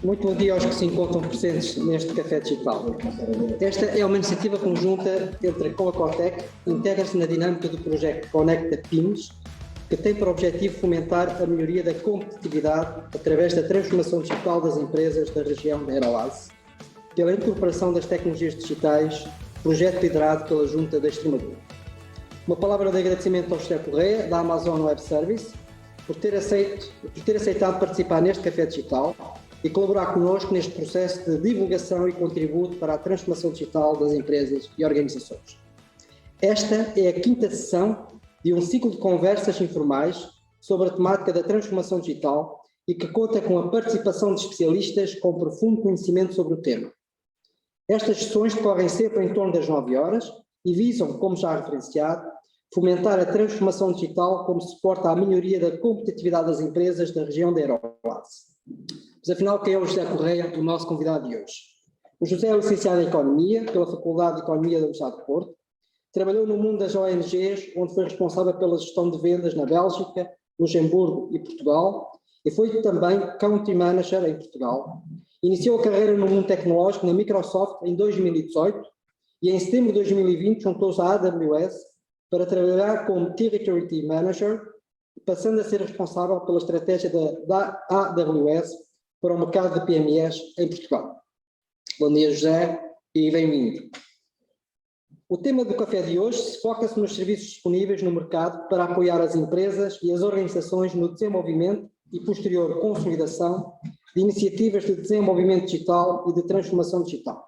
Muito bom dia aos que se encontram presentes neste Café Digital. Esta é uma iniciativa conjunta entre a Coacotec, integra-se na dinâmica do projeto Conecta PIMES, que tem por objetivo fomentar a melhoria da competitividade através da transformação digital das empresas da região da Aeroase, pela incorporação das tecnologias digitais, projeto liderado pela Junta da Extremadura. Uma palavra de agradecimento ao José Correia, da Amazon Web Service, por ter aceitado participar neste Café Digital e colaborar connosco neste processo de divulgação e contributo para a transformação digital das empresas e organizações. Esta é a quinta sessão de um ciclo de conversas informais sobre a temática da transformação digital e que conta com a participação de especialistas com profundo conhecimento sobre o tema. Estas sessões decorrem sempre em torno das 9 horas e visam, como já referenciado, fomentar a transformação digital como suporte à melhoria da competitividade das empresas da região da Aeroase. Mas afinal, quem é o José Correia, o nosso convidado de hoje? O José é licenciado em Economia pela Faculdade de Economia da Universidade de Porto, trabalhou no mundo das ONGs, onde foi responsável pela gestão de vendas na Bélgica, Luxemburgo e Portugal, e foi também Country Manager em Portugal. Iniciou a carreira no mundo tecnológico na Microsoft em 2018 e em setembro de 2020 juntou-se à AWS para trabalhar como Territory Team Manager, passando a ser responsável pela estratégia da AWS para o mercado de PMEs em Portugal. Bom dia, José, e bem-vindo. O tema do café de hoje foca-se nos serviços disponíveis no mercado para apoiar as empresas e as organizações no desenvolvimento e posterior consolidação de iniciativas de desenvolvimento digital e de transformação digital.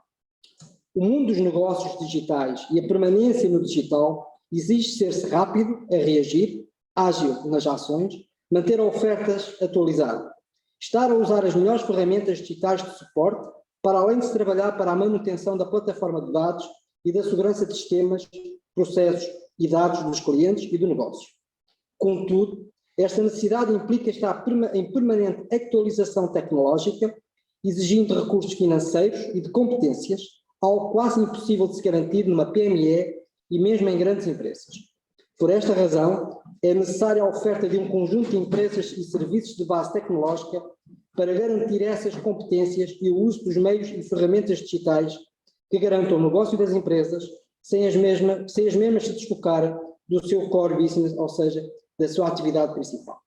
O mundo dos negócios digitais e a permanência no digital exige ser-se rápido a reagir, ágil nas ações, manter ofertas atualizadas, estar a usar as melhores ferramentas digitais de suporte, para além de se trabalhar para a manutenção da plataforma de dados e da segurança de sistemas, processos e dados dos clientes e do negócio. Contudo, esta necessidade implica estar em permanente atualização tecnológica, exigindo recursos financeiros e de competências, algo quase impossível de se garantir numa PME e mesmo em grandes empresas. Por esta razão, é necessária a oferta de um conjunto de empresas e serviços de base tecnológica para garantir essas competências e o uso dos meios e ferramentas digitais que garantam o negócio das empresas sem as mesmas se desfocarem do seu core business, ou seja, da sua atividade principal.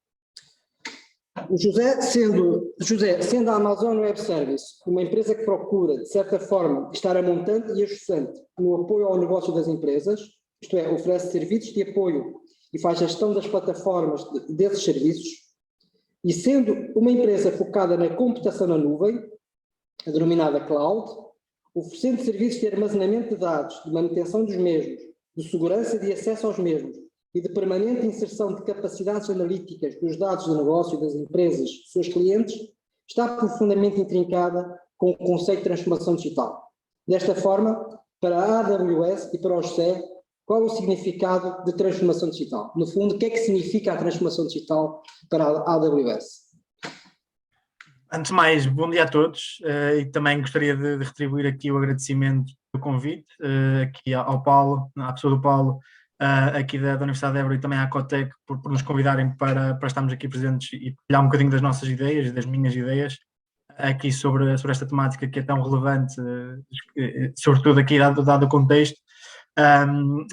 O José, sendo a Amazon Web Service uma empresa que procura, de certa forma, estar a montante e ajustante no apoio ao negócio das empresas, isto é, oferece serviços de apoio e faz gestão das plataformas desses serviços, e sendo uma empresa focada na computação na nuvem, a denominada cloud, oferecendo serviços de armazenamento de dados, de manutenção dos mesmos, de segurança de acesso aos mesmos e de permanente inserção de capacidades analíticas dos dados de negócio das empresas, seus clientes, está profundamente intrincada com o conceito de transformação digital. Desta forma, para a AWS e para o José, qual o significado de transformação digital? No fundo, o que é que significa a transformação digital para a AWS? Antes de mais, bom dia a todos, e também gostaria de retribuir aqui o agradecimento do convite, aqui ao Paulo, à pessoa do Paulo, aqui da Universidade de Évora, e também à Cotec por nos convidarem para estarmos aqui presentes e partilhar um bocadinho das nossas ideias e das minhas ideias aqui sobre esta temática que é tão relevante, sobretudo aqui dado o contexto.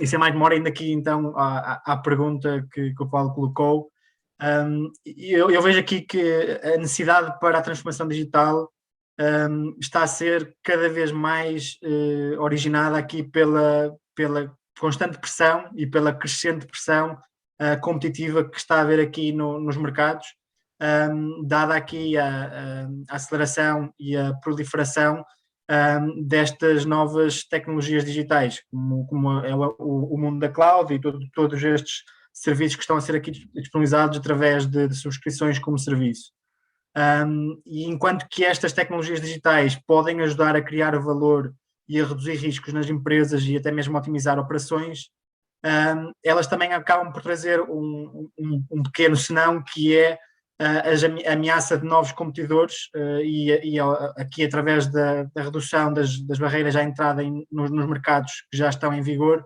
E sem mais demora, ainda aqui então à pergunta que o Paulo colocou. Eu vejo aqui que a necessidade para a transformação digital está a ser cada vez mais originada aqui pela constante pressão e pela crescente pressão competitiva que está a haver aqui nos mercados, dada aqui a aceleração e a proliferação destas novas tecnologias digitais, como é o mundo da cloud e todos estes serviços que estão a ser aqui disponibilizados através de subscrições como serviço. E enquanto que estas tecnologias digitais podem ajudar a criar valor e a reduzir riscos nas empresas e até mesmo otimizar operações, elas também acabam por trazer um pequeno senão, que é a ameaça de novos competidores e aqui através da redução das barreiras à entrada nos mercados que já estão em vigor,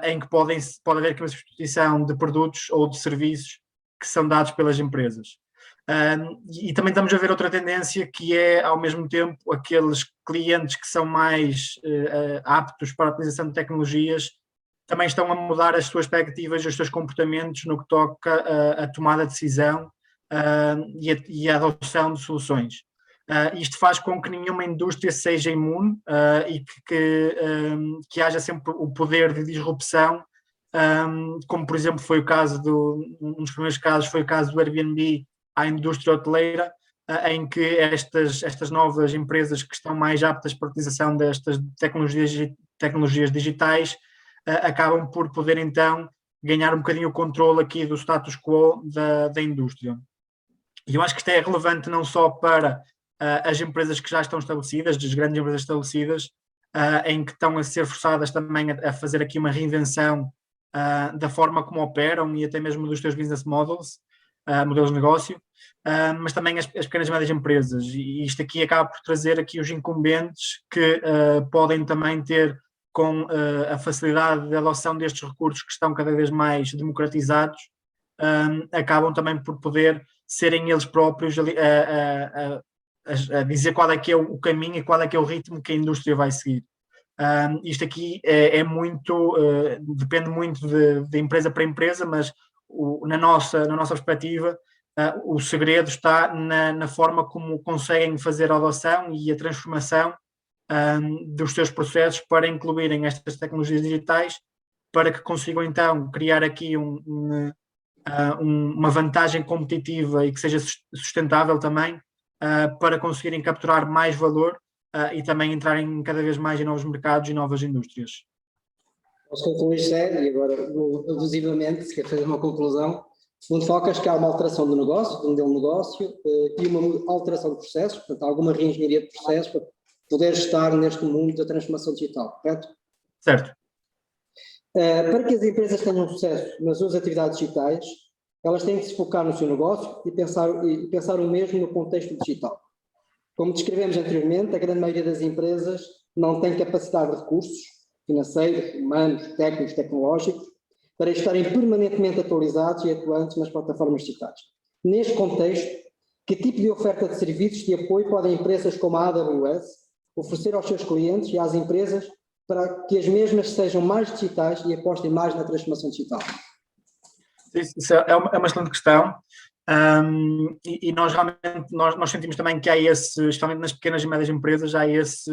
em que pode haver aqui uma substituição de produtos ou de serviços que são dados pelas empresas. E também estamos a ver outra tendência, que é, ao mesmo tempo, aqueles clientes que são mais aptos para a utilização de tecnologias também estão a mudar as suas perspectivas e os seus comportamentos no que toca a tomada de decisão e a adoção de soluções. Isto faz com que nenhuma indústria seja imune e que haja sempre o poder de disrupção, como por exemplo foi o caso um dos primeiros casos foi o caso do Airbnb à indústria hoteleira, em que estas novas empresas que estão mais aptas para a utilização destas tecnologias digitais acabam por poder então ganhar um bocadinho o controle aqui do status quo da indústria. E eu acho que isto é relevante não só para as empresas que já estão estabelecidas, das grandes empresas estabelecidas, em que estão a ser forçadas também a fazer aqui uma reinvenção da forma como operam e até mesmo dos seus business models, modelos de negócio, mas também as pequenas e médias empresas. E isto aqui acaba por trazer aqui os incumbentes que podem também ter, com a facilidade de adoção destes recursos que estão cada vez mais democratizados, acabam também por poder serem eles próprios a dizer qual é que é o caminho e qual é que é o ritmo que a indústria vai seguir. Isto aqui é muito, depende muito de empresa para empresa, mas na nossa perspectiva, o segredo está na forma como conseguem fazer a adoção e a transformação dos seus processos para incluírem estas tecnologias digitais, para que consigam então criar aqui uma vantagem competitiva e que seja sustentável também, para conseguirem capturar mais valor e também entrarem cada vez mais em novos mercados e novas indústrias. Posso concluir, José, e agora, abusivamente, se quer fazer uma conclusão, segundo focas que há uma alteração do negócio, do modelo de negócio, e uma alteração de processos, portanto, alguma reengenharia de processos para poder estar neste mundo da transformação digital, correto? Certo. Para que as empresas tenham sucesso nas suas atividades digitais, elas têm que se focar no seu negócio e pensar o mesmo no contexto digital. Como descrevemos anteriormente, a grande maioria das empresas não tem capacidade de recursos financeiros, humanos, técnicos, tecnológicos, para estarem permanentemente atualizados e atuantes nas plataformas digitais. Neste contexto, que tipo de oferta de serviços de apoio podem empresas como a AWS oferecer aos seus clientes e às empresas para que as mesmas sejam mais digitais e apostem mais na transformação digital? Isso é uma excelente questão. E nós realmente nós sentimos também que há especialmente nas pequenas e médias empresas, há esse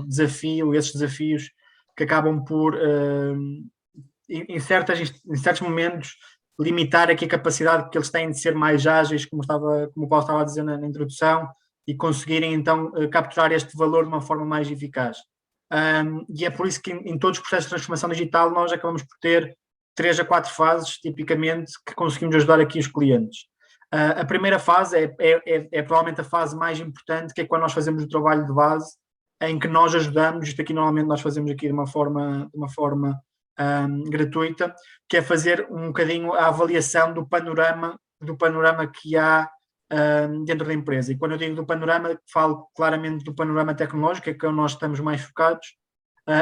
desafio, esses desafios que acabam por, em certos momentos, limitar aqui a capacidade que eles têm de ser mais ágeis, como o Paulo estava a dizer na introdução, e conseguirem então capturar este valor de uma forma mais eficaz. E é por isso que em todos os processos de transformação digital nós acabamos por ter 3 a 4 fases, tipicamente, que conseguimos ajudar aqui os clientes. A primeira fase é provavelmente a fase mais importante, que é quando nós fazemos o trabalho de base, em que nós ajudamos, isto aqui normalmente nós fazemos aqui de uma forma gratuita, que é fazer um bocadinho a avaliação do panorama que há dentro da empresa. E quando eu digo do panorama, falo claramente do panorama tecnológico, que é onde nós estamos mais focados,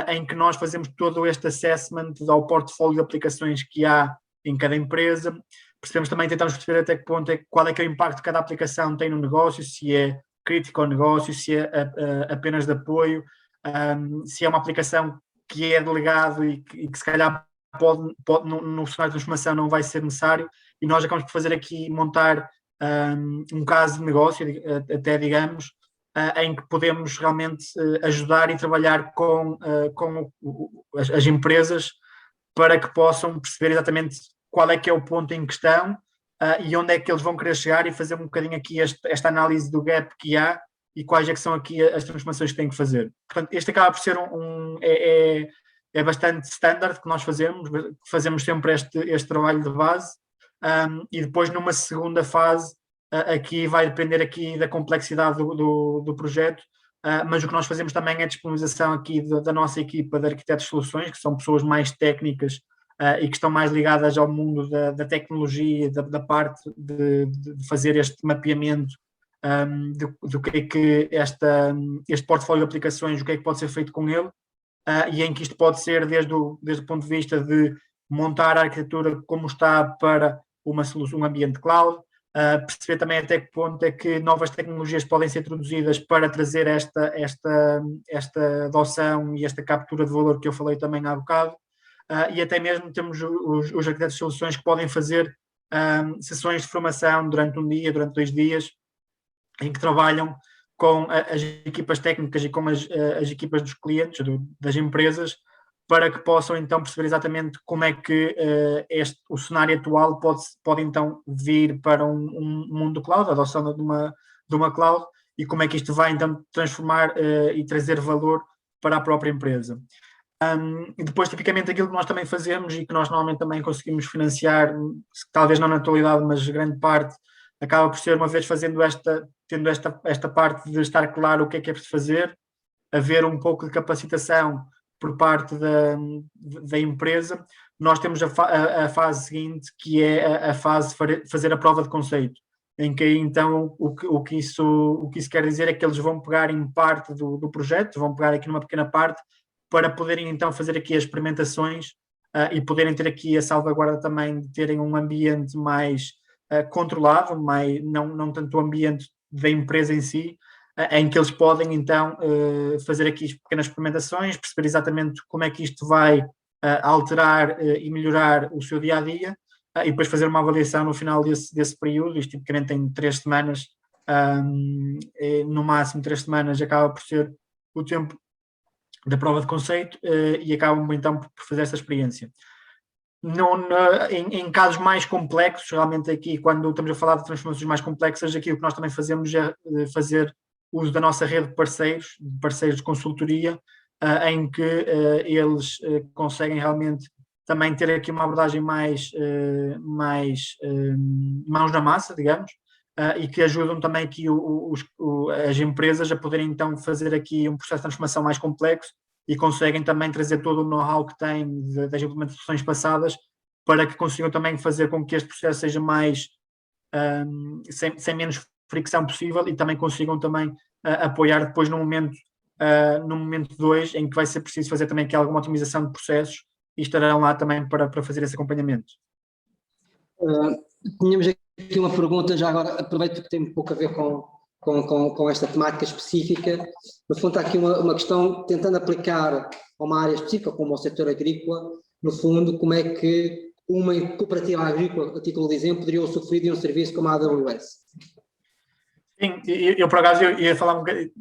em que nós fazemos todo este assessment ao portfólio de aplicações que há em cada empresa. Tentamos perceber até que ponto qual é que é o impacto que cada aplicação tem no negócio, se é crítico ao negócio, se é apenas de apoio, se é uma aplicação que é delegado e que se calhar pode no cenário de transformação não vai ser necessário, e nós acabamos por fazer aqui, montar um caso de negócio, até digamos, em que podemos realmente ajudar e trabalhar com as empresas para que possam perceber exatamente qual é que é o ponto em questão e onde é que eles vão querer chegar, e fazer um bocadinho aqui esta análise do gap que há e quais é que são aqui as transformações que têm que fazer. Portanto, este acaba por ser é bastante standard que nós fazemos sempre este trabalho de base, e depois numa segunda fase, aqui vai depender aqui da complexidade do projeto, mas o que nós fazemos também é a disponibilização aqui da nossa equipa de arquitetos de soluções, que são pessoas mais técnicas e que estão mais ligadas ao mundo da tecnologia, da parte de fazer este mapeamento do que é que este portfólio de aplicações, o que é que pode ser feito com ele, e em que isto pode ser desde o ponto de vista de montar a arquitetura como está para uma solução, um ambiente cloud, perceber também até que ponto é que novas tecnologias podem ser introduzidas para trazer esta adoção e esta captura de valor que eu falei também há bocado, e até mesmo temos os arquitetos de soluções que podem fazer sessões de formação durante um dia, durante 2 dias, em que trabalham com as equipas técnicas e com as equipas dos clientes, das empresas, para que possam então perceber exatamente como é que o cenário atual pode então vir para um mundo cloud, a adoção de uma cloud, e como é que isto vai então transformar e trazer valor para a própria empresa. E depois, tipicamente, aquilo que nós também fazemos e que nós normalmente também conseguimos financiar, talvez não na totalidade, mas grande parte, acaba por ser, uma vez tendo esta parte de estar claro o que é preciso fazer, haver um pouco de capacitação por parte da empresa. Nós temos a fase seguinte, que é a fase de fazer a prova de conceito, em que então o que isso quer dizer é que eles vão pegar em parte do projeto, vão pegar aqui numa pequena parte, para poderem então fazer aqui as experimentações e poderem ter aqui a salvaguarda também de terem um ambiente mais controlado, não tanto o ambiente da empresa em si, em que eles podem então fazer aqui as pequenas experimentações, perceber exatamente como é que isto vai alterar e melhorar o seu dia-a-dia, e depois fazer uma avaliação no final desse período. Isto tipicamente tem 3 semanas, no máximo 3 semanas acaba por ser o tempo da prova de conceito, e acabam então por fazer essa experiência. Em casos mais complexos, realmente aqui, quando estamos a falar de transformações mais complexas, aqui o que nós também fazemos é fazer uso da nossa rede de parceiros de consultoria, em que eles conseguem realmente também ter aqui uma abordagem mais mãos na massa, digamos, e que ajudam também aqui as empresas a poderem então fazer aqui um processo de transformação mais complexo, e conseguem também trazer todo o know-how que têm das implementações passadas, para que consigam também fazer com que este processo seja mais sem menos fricção possível, e também consigam também apoiar depois no momento 2, em que vai ser preciso fazer também aqui alguma otimização de processos, e estarão lá também para fazer esse acompanhamento. Tínhamos aqui uma pergunta, já agora aproveito que tem um pouco a ver com esta temática específica. No fundo, está aqui uma questão tentando aplicar a uma área específica, como o setor agrícola. No fundo, como é que uma cooperativa agrícola, a título de exemplo, poderia usufruir de um serviço como a AWS? Sim, eu por acaso ia falar um bocadinho,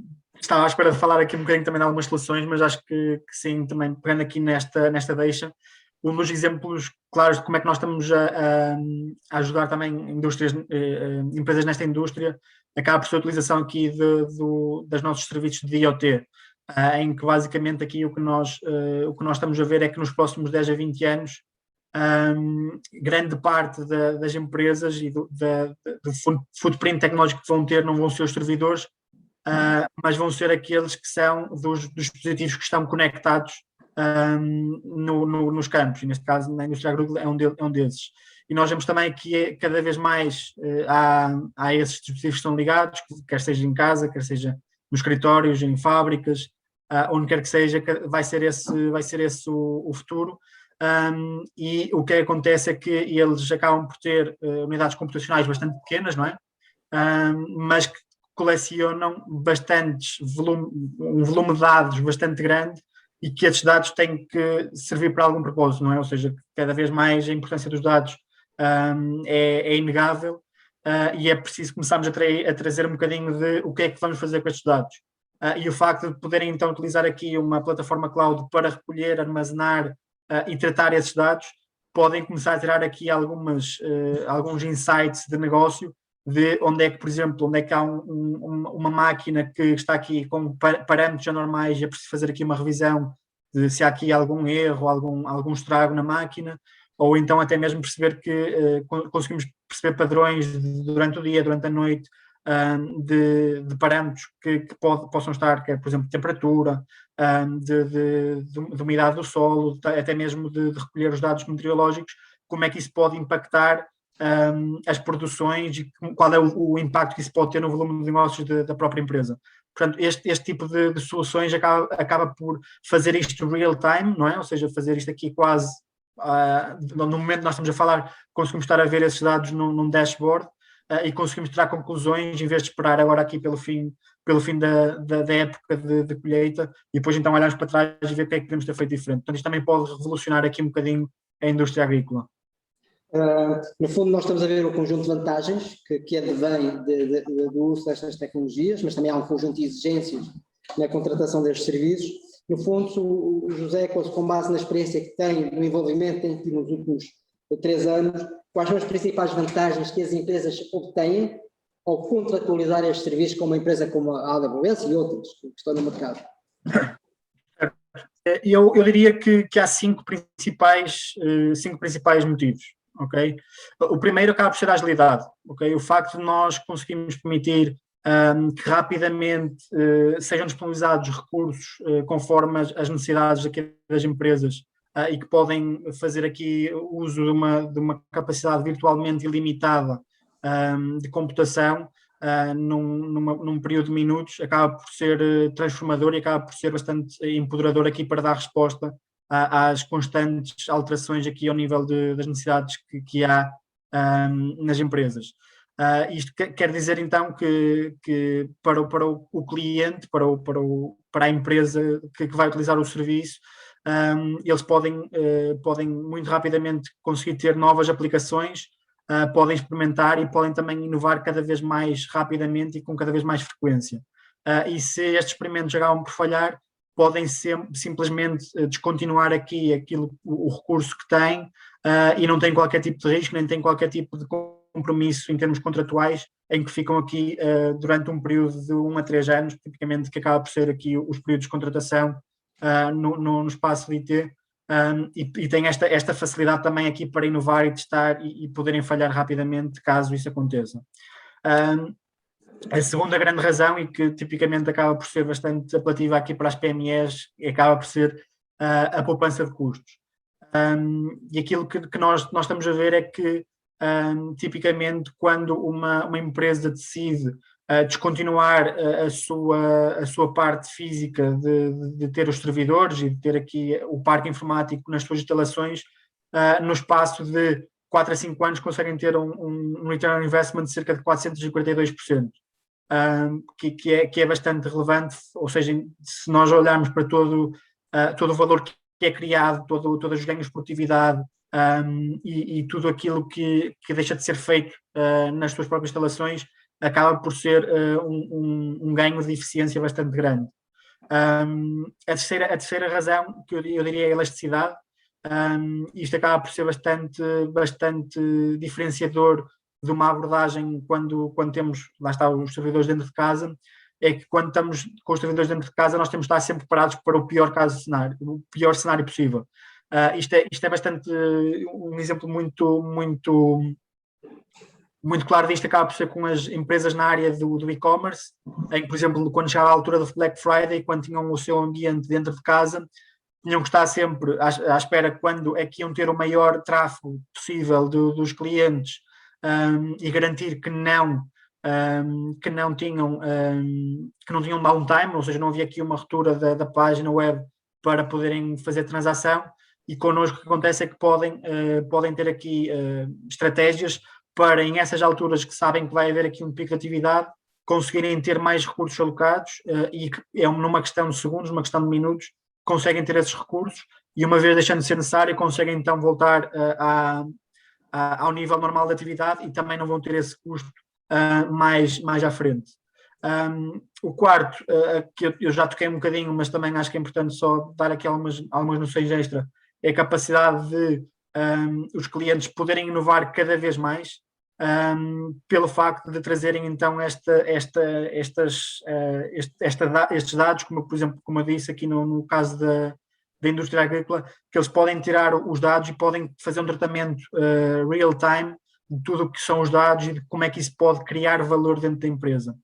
estava à espera de falar aqui um bocadinho também de algumas soluções, mas acho que sim, também pegando aqui nesta deixa, um dos exemplos claros de como é que nós estamos a ajudar também empresas nesta indústria, acaba por ser a utilização aqui dos nossos serviços de IoT, em que basicamente aqui o que nós estamos a ver é que nos próximos 10 a 20 anos, grande parte das empresas e do footprint tecnológico que vão ter não vão ser os servidores, mas vão ser aqueles que são dos dispositivos que estão conectados nos campos, e neste caso na indústria agrícola é um desses. E nós vemos também que cada vez mais há esses dispositivos que estão ligados, quer seja em casa, quer seja nos escritórios, em fábricas, onde quer que seja, vai ser esse o futuro. E o que acontece é que eles acabam por ter unidades computacionais bastante pequenas, não é? Mas que colecionam um volume de dados bastante grande, e que esses dados têm que servir para algum propósito, não é? Ou seja, cada vez mais a importância dos dados é inegável, e é preciso começarmos a trazer um bocadinho de o que é que vamos fazer com estes dados. E o facto de poderem então utilizar aqui uma plataforma cloud para recolher, armazenar e tratar esses dados, podem começar a tirar aqui alguns insights de negócio, de onde é que, por exemplo, onde é que há uma máquina que está aqui com parâmetros anormais e é preciso fazer aqui uma revisão de se há aqui algum erro, algum estrago na máquina, ou então até mesmo perceber que conseguimos perceber padrões durante o dia, durante a noite, de parâmetros que possam estar, que é, por exemplo, de temperatura, de umidade do solo, até mesmo de recolher os dados meteorológicos, como é que isso pode impactar as produções e qual é o impacto que isso pode ter no volume de negócios da própria empresa. Portanto, este tipo de soluções acaba por fazer isto real time, não é? Ou seja, fazer isto aqui quase no momento que nós estamos a falar, conseguimos estar a ver esses dados num dashboard, e conseguimos tirar conclusões em vez de esperar agora aqui pelo fim da época de colheita e depois então olharmos para trás e ver o que é que podemos ter feito diferente. Portanto, isto também pode revolucionar aqui um bocadinho a indústria agrícola. No fundo, nós estamos a ver o conjunto de vantagens que advém do uso destas tecnologias, mas também há um conjunto de exigências na contratação destes serviços. No fundo, o José, com base na experiência que tem, no envolvimento que tem tido nos últimos 3 anos, quais são as principais vantagens que as empresas obtêm ao contratualizar estes serviços com uma empresa como a AWS e outras que estão no mercado? Eu diria que há 5 principais motivos. Okay? O primeiro acaba por ser a agilidade. Okay? O facto de nós conseguirmos permitir que rapidamente sejam disponibilizados recursos conforme as necessidades aqui das empresas e que podem fazer aqui uso de uma capacidade virtualmente ilimitada de computação num período de minutos, acaba por ser transformador e acaba por ser bastante empoderador aqui para dar resposta às constantes alterações aqui ao nível das necessidades que há nas empresas. Isto quer dizer então que para o cliente, para a empresa que vai utilizar o serviço, eles podem muito rapidamente conseguir ter novas aplicações, podem experimentar e podem também inovar cada vez mais rapidamente e com cada vez mais frequência. E se estes experimentos acabam por falhar, podem simplesmente descontinuar aqui o recurso que têm e não têm qualquer tipo de risco, nem têm qualquer tipo de compromisso em termos contratuais, em que ficam aqui durante um período de 1 a 3 anos, tipicamente que acaba por ser aqui os períodos de contratação no espaço de IT, e tem esta facilidade também aqui para inovar e testar e poderem falhar rapidamente caso isso aconteça. A segunda grande razão, e que tipicamente acaba por ser bastante apelativa aqui para as PMEs, acaba por ser a poupança de custos. E aquilo que nós estamos a ver é que, tipicamente, quando uma empresa decide descontinuar a sua parte física de ter os servidores e de ter aqui o parque informático nas suas instalações, no espaço de 4 a 5 anos conseguem ter um return on investment de cerca de 442%. Que é bastante relevante, ou seja, se nós olharmos para todo o valor que é criado, todos os ganhos de produtividade e tudo aquilo que deixa de ser feito nas suas próprias instalações, acaba por ser um ganho de eficiência bastante grande. A terceira razão, que eu diria, é a elasticidade. Isto acaba por ser bastante diferenciador de uma abordagem quando temos, lá está, os servidores dentro de casa, é que quando estamos com os servidores dentro de casa nós temos de estar sempre preparados para o pior cenário possível. Isto é bastante, um exemplo muito claro disto acaba por ser com as empresas na área do e-commerce, em que, por exemplo, quando chegava a altura do Black Friday, quando tinham o seu ambiente dentro de casa, tinham que estar sempre à espera quando é que iam ter o maior tráfego possível dos clientes, e garantir que não tinham downtime, ou seja, não havia aqui uma ruptura da página web para poderem fazer transação. E connosco o que acontece é que podem ter aqui estratégias para, em essas alturas que sabem que vai haver aqui um pico de atividade, conseguirem ter mais recursos alocados, e é numa questão de segundos, uma questão de minutos, conseguem ter esses recursos e, uma vez deixando de ser necessário, conseguem então voltar ao nível normal de atividade e também não vão ter esse custo mais à frente. O quarto, que eu já toquei um bocadinho, mas também acho que é importante só dar aqui algumas noções extra, é a capacidade de os clientes poderem inovar cada vez mais, pelo facto de trazerem então estes dados, como por exemplo, como eu disse aqui no caso da indústria agrícola, que eles podem tirar os dados e podem fazer um tratamento real time de tudo o que são os dados e de como é que isso pode criar valor dentro da empresa.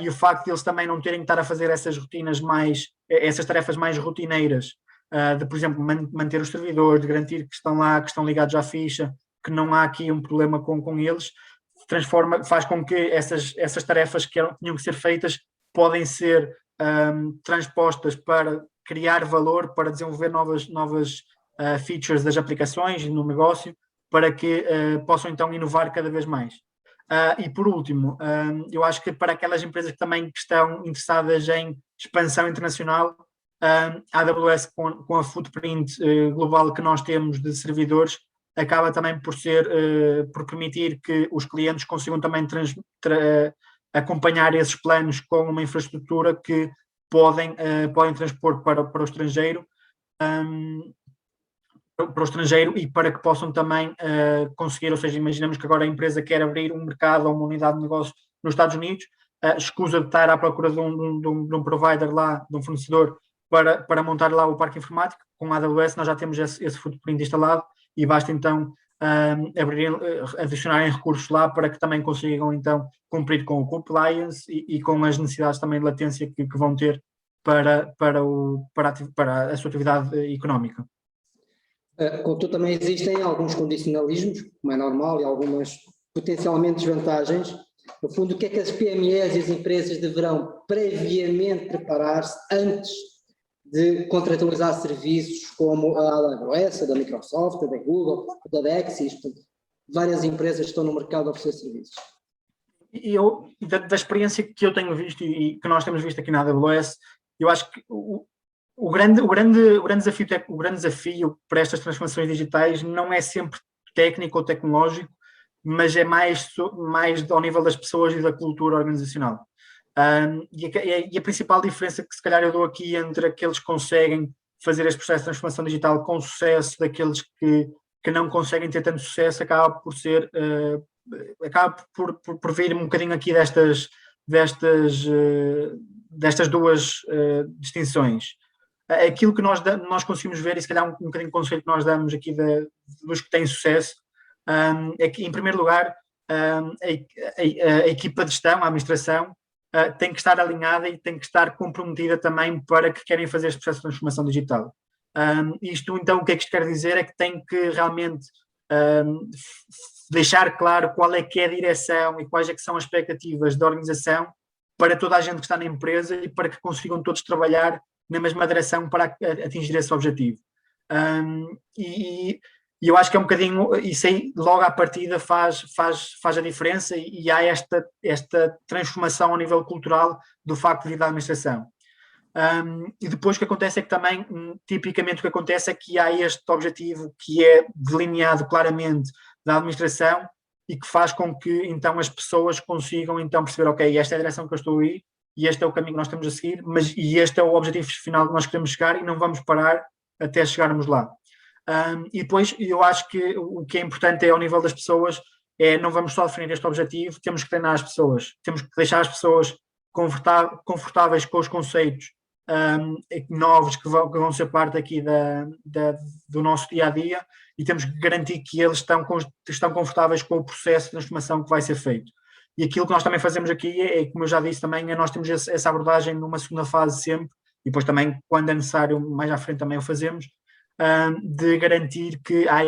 E o facto de eles também não terem que estar a fazer essas tarefas mais rotineiras, de, por exemplo, manter os servidores, de garantir que estão ligados à ficha, que não há aqui um problema com eles, faz com que essas tarefas que tinham que ser feitas podem ser transpostas para criar valor, para desenvolver novas features das aplicações e no negócio, para que possam então inovar cada vez mais. E por último, eu acho que para aquelas empresas que também estão interessadas em expansão internacional, a AWS com a footprint global que nós temos de servidores, acaba também por permitir que os clientes consigam também acompanhar esses planos com uma infraestrutura que podem transpor para o estrangeiro, e para que possam também conseguir, ou seja, imaginamos que agora a empresa quer abrir um mercado ou uma unidade de negócio nos Estados Unidos, escusa de estar à procura de um provider lá, de um fornecedor, para montar lá o parque informático. Com a AWS nós já temos esse footprint instalado e basta então adicionarem recursos lá para que também consigam então cumprir com o compliance e com as necessidades também de latência que vão ter para a sua atividade económica. Contudo, também existem alguns condicionalismos, como é normal, e algumas potencialmente desvantagens. No fundo, o que é que as PMEs e as empresas deverão previamente preparar-se antes de contratualizar serviços como a AWS, a da Microsoft, a da Google, a da Dexis, várias empresas que estão no mercado a oferecer serviços? Da experiência que eu tenho visto e que nós temos visto aqui na AWS, eu acho que o grande desafio para estas transformações digitais não é sempre técnico ou tecnológico, mas é mais ao nível das pessoas e da cultura organizacional. E a principal diferença que se calhar eu dou aqui entre aqueles que conseguem fazer este processo de transformação digital com sucesso daqueles que não conseguem ter tanto sucesso acaba por vir um bocadinho aqui destas duas distinções. Aquilo que nós conseguimos ver, e se calhar um bocadinho de conselho que nós damos aqui dos que têm sucesso, é que, em primeiro lugar, a equipa de gestão, a administração, tem que estar alinhada e tem que estar comprometida também para que querem fazer este processo de transformação digital. Isto, então, o que é que isto quer dizer? É que tem que realmente deixar claro qual é que é a direção e quais é que são as expectativas da organização para toda a gente que está na empresa e para que consigam todos trabalhar na mesma direção para atingir esse objetivo. E eu acho que é um bocadinho, isso aí logo à partida faz a diferença e há esta transformação ao nível cultural do facto de vir da administração. E depois o que acontece é que também, tipicamente o que acontece é que há este objetivo que é delineado claramente da administração e que faz com que então as pessoas consigam então perceber, ok, esta é a direção que eu estou a ir e este é o caminho que nós temos a seguir, e este é o objetivo final que nós queremos chegar e não vamos parar até chegarmos lá. E depois eu acho que o que é importante é ao nível das pessoas, não vamos só definir este objetivo, temos que treinar as pessoas, temos que deixar as pessoas confortáveis com os conceitos novos que vão ser parte aqui do nosso dia-a-dia e temos que garantir que eles estão confortáveis com o processo de transformação que vai ser feito. E aquilo que nós também fazemos aqui como eu já disse também, nós temos essa abordagem numa segunda fase sempre, e depois também, quando é necessário, mais à frente também o fazemos, de garantir que há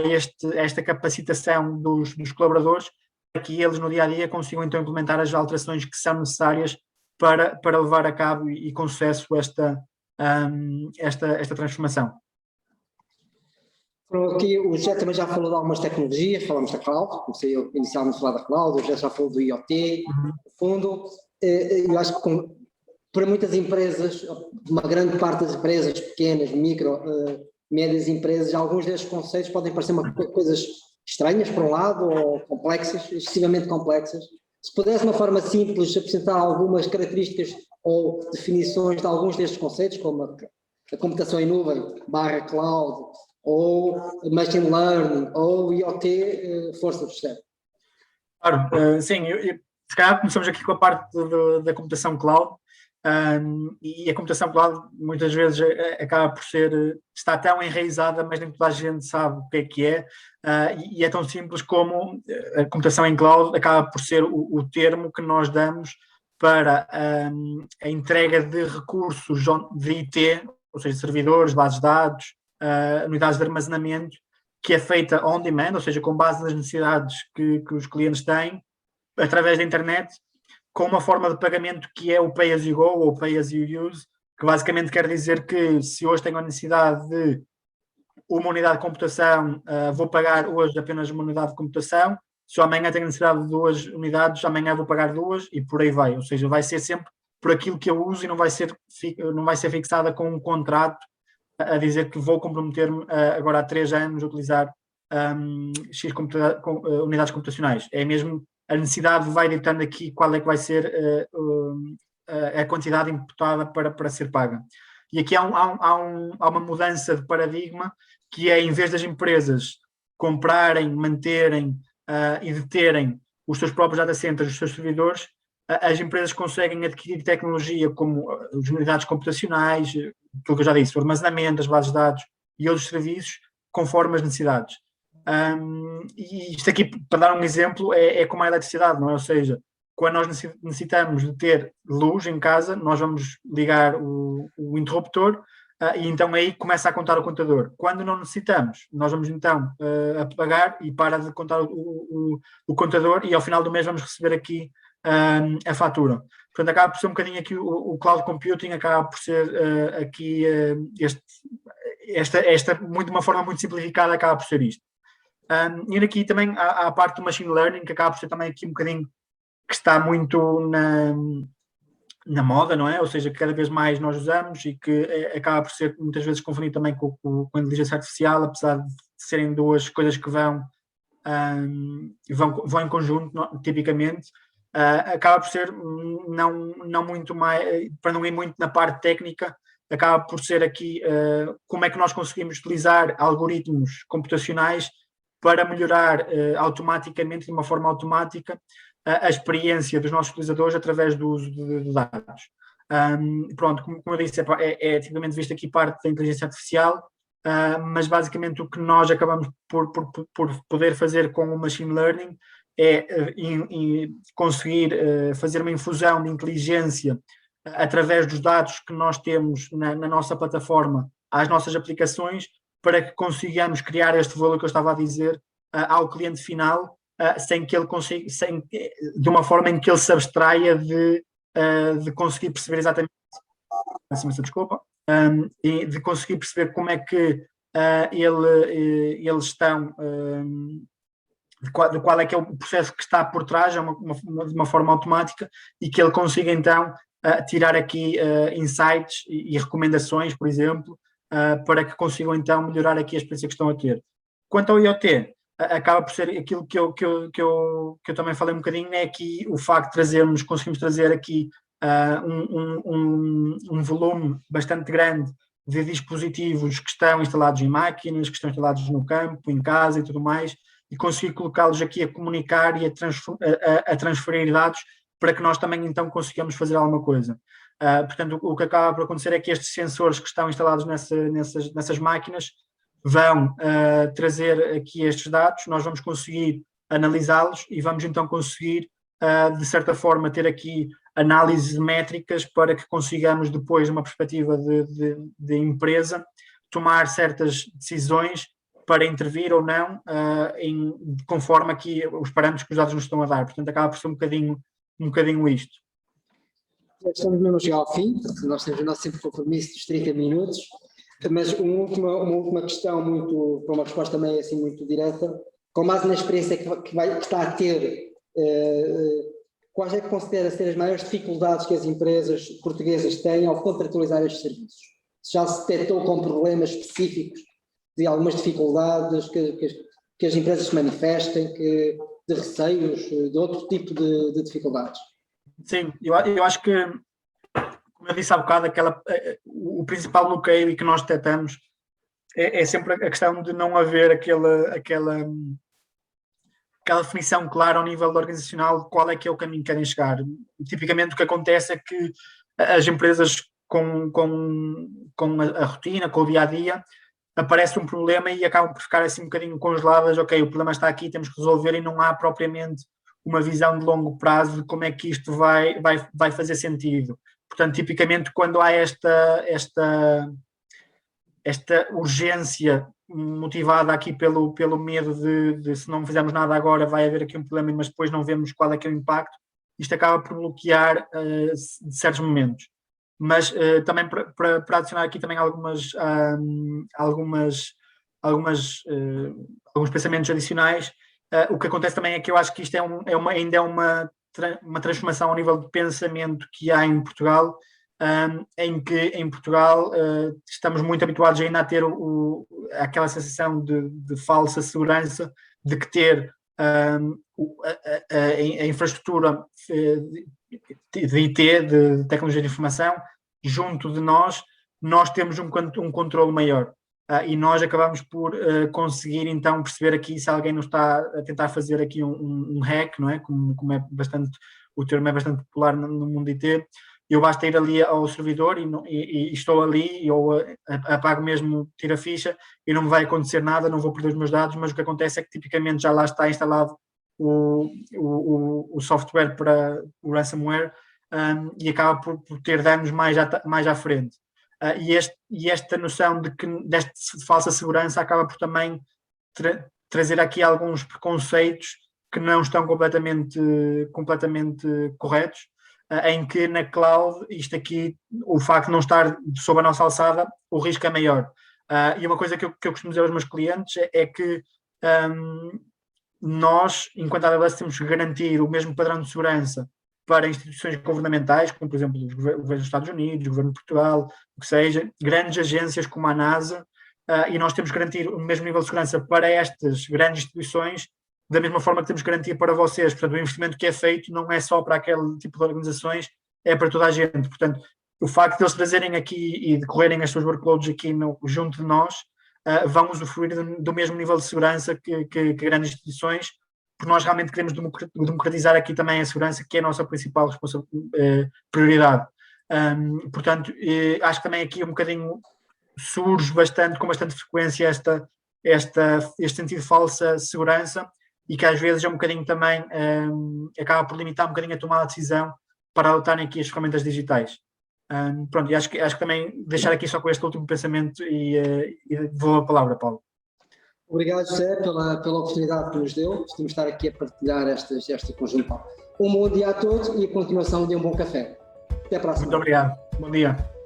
esta capacitação dos colaboradores para que eles no dia-a-dia consigam então implementar as alterações que são necessárias para levar a cabo e com sucesso esta transformação. Aqui o José também já falou de algumas tecnologias, falamos da cloud, comecei eu inicialmente a falar da cloud, o José já falou do IoT, no fundo, eu acho que para muitas empresas, uma grande parte das empresas, pequenas, micro, médias empresas, alguns destes conceitos podem parecer coisas estranhas, por um lado, ou complexas, excessivamente complexas. Se pudesse, de uma forma simples, apresentar algumas características ou definições de alguns destes conceitos, como a computação em nuvem, /cloud, ou machine learning, ou IoT, força do sistema. Claro, sim, se calhar começamos aqui com a parte da computação cloud, e a computação cloud muitas vezes acaba por está tão enraizada, mas nem toda a gente sabe o que é, e é tão simples como a computação em cloud acaba por ser o termo que nós damos para a entrega de recursos de IT, ou seja, servidores, bases de dados, unidades de armazenamento, que é feita on demand, ou seja, com base nas necessidades que os clientes têm, através da internet, com uma forma de pagamento que é o Pay as you go ou Pay as you use, que basicamente quer dizer que se hoje tenho a necessidade de uma unidade de computação, vou pagar hoje apenas uma unidade de computação, se eu amanhã tenho necessidade de 2 unidades, amanhã vou pagar 2 e por aí vai. Ou seja, vai ser sempre por aquilo que eu uso e não vai ser fixada com um contrato a dizer que vou comprometer-me agora há 3 anos a utilizar X unidades computacionais. É mesmo a necessidade vai ditando aqui qual é que vai ser a quantidade imputada para ser paga. E aqui há uma mudança de paradigma, que é, em vez das empresas comprarem, manterem e deterem os seus próprios data centers, os seus servidores, as empresas conseguem adquirir tecnologia como as unidades computacionais, aquilo que eu já disse, o armazenamento, as bases de dados e outros serviços, conforme as necessidades. E isto aqui, para dar um exemplo, é como a eletricidade, não é? Ou seja, quando nós necessitamos de ter luz em casa, nós vamos ligar o interruptor e então aí começa a contar o contador. Quando não necessitamos, nós vamos então apagar e para de contar o contador e ao final do mês vamos receber aqui a fatura. Portanto, acaba por ser um bocadinho aqui o cloud computing, acaba por ser aqui de uma forma muito simplificada, acaba por ser isto. E aqui também há a parte do machine learning, que acaba por ser também aqui um bocadinho que está muito na moda, não é? Ou seja, que cada vez mais nós usamos e que acaba por ser muitas vezes confundido também com a inteligência artificial, apesar de serem duas coisas que vão em conjunto, tipicamente. Acaba por ser não muito mais, para não ir muito na parte técnica, acaba por ser aqui como é que nós conseguimos utilizar algoritmos computacionais para melhorar automaticamente, de uma forma automática, a experiência dos nossos utilizadores através do uso de dados. Pronto, como eu disse, é tipicamente visto aqui parte da inteligência artificial, mas basicamente o que nós acabamos por poder fazer com o machine learning é conseguir fazer uma infusão de inteligência através dos dados que nós temos na nossa plataforma às nossas aplicações, para que consigamos criar este valor que eu estava a dizer ao cliente final, sem que ele consiga, de uma forma em que ele se abstraia de conseguir perceber exatamente, desculpa, e de conseguir perceber como é que eles estão, de qual é que é o processo que está por trás, de uma forma automática, e que ele consiga então tirar aqui insights e recomendações, por exemplo, para que consigam então melhorar aqui a experiência que estão a ter. Quanto ao IoT, acaba por ser aquilo que eu também falei um bocadinho, é aqui o facto de conseguimos trazer aqui um volume bastante grande de dispositivos que estão instalados em máquinas, que estão instalados no campo, em casa e tudo mais, e conseguir colocá-los aqui a comunicar e a transferir dados para que nós também então consigamos fazer alguma coisa. Portanto, o que acaba por acontecer é que estes sensores que estão instalados nessas máquinas vão trazer aqui estes dados, nós vamos conseguir analisá-los e vamos então conseguir, de certa forma, ter aqui análise de métricas para que consigamos, depois, de uma perspectiva de empresa, tomar certas decisões para intervir ou não, conforme aqui os parâmetros que os dados nos estão a dar. Portanto, acaba por ser um bocadinho isto. Já estamos mesmo a chegar ao fim, porque nós temos o nosso sempre compromisso dos 30 minutos, mas uma última questão, para uma resposta também assim muito direta, com base na experiência que está a ter, quais é que considera ser as maiores dificuldades que as empresas portuguesas têm ao contratualizar estes serviços? Se já se detectou com problemas específicos de algumas dificuldades que as empresas se manifestem, de receios, de outro tipo de dificuldades? Sim, eu acho que, como eu disse há bocado, o principal bloqueio que nós detectamos é sempre a questão de não haver aquela definição clara ao nível organizacional de qual é que é o caminho que querem chegar. Tipicamente o que acontece é que as empresas com a rotina, com o dia-a-dia, aparece um problema e acabam por ficar assim um bocadinho congeladas. Ok, o problema está aqui, temos que resolver, e não há propriamente uma visão de longo prazo de como é que isto vai fazer sentido. Portanto, tipicamente, quando há esta urgência motivada aqui pelo medo de se não fizermos nada agora vai haver aqui um problema, mas depois não vemos qual é que é o impacto, isto acaba por bloquear de certos momentos. Mas também para adicionar aqui também alguns pensamentos adicionais, O que acontece também é que eu acho que isto ainda é uma transformação ao nível de pensamento que há em Portugal, em que em Portugal estamos muito habituados ainda a ter aquela sensação de falsa segurança, de que ter a infraestrutura de IT, de tecnologia de informação, junto de nós temos um controle maior. E nós acabamos por conseguir então perceber aqui se alguém nos está a tentar fazer aqui um hack, não é? Como é bastante, o termo é bastante popular no mundo IT. Eu basta ir ali ao servidor e estou ali, eu apago mesmo, tiro a ficha e não me vai acontecer nada, não vou perder os meus dados, mas o que acontece é que tipicamente já lá está instalado o software para o ransomware, e acaba por ter danos mais à frente. E esta noção desta falsa segurança acaba por também trazer aqui alguns preconceitos que não estão completamente corretos, em que na cloud, isto aqui, o facto de não estar sob a nossa alçada, o risco é maior. E uma coisa que eu costumo dizer aos meus clientes é que nós, enquanto AWS, temos que garantir o mesmo padrão de segurança para instituições governamentais, como por exemplo os governos dos Estados Unidos, o governo de Portugal, o que seja, grandes agências como a NASA, e nós temos que garantir o mesmo nível de segurança para estas grandes instituições, da mesma forma que temos que garantir para vocês. Portanto, o investimento que é feito não é só para aquele tipo de organizações, é para toda a gente. Portanto, o facto de eles trazerem aqui e decorrerem as suas workloads aqui junto de nós, vão usufruir do mesmo nível de segurança que grandes instituições, porque nós realmente queremos democratizar aqui também a segurança, que é a nossa principal prioridade. Portanto, acho que também aqui um bocadinho surge com bastante frequência este sentido de falsa segurança, e que às vezes é um bocadinho também, acaba por limitar um bocadinho a tomada de decisão para adotarem aqui as ferramentas digitais. Pronto, e acho que também deixar aqui só com este último pensamento e vou a palavra, Paulo. Obrigado, José, pela oportunidade que nos deu de estar aqui a partilhar esta conjuntura. Um bom dia a todos e a continuação de um bom café. Até a próxima. Muito obrigado. Bom dia.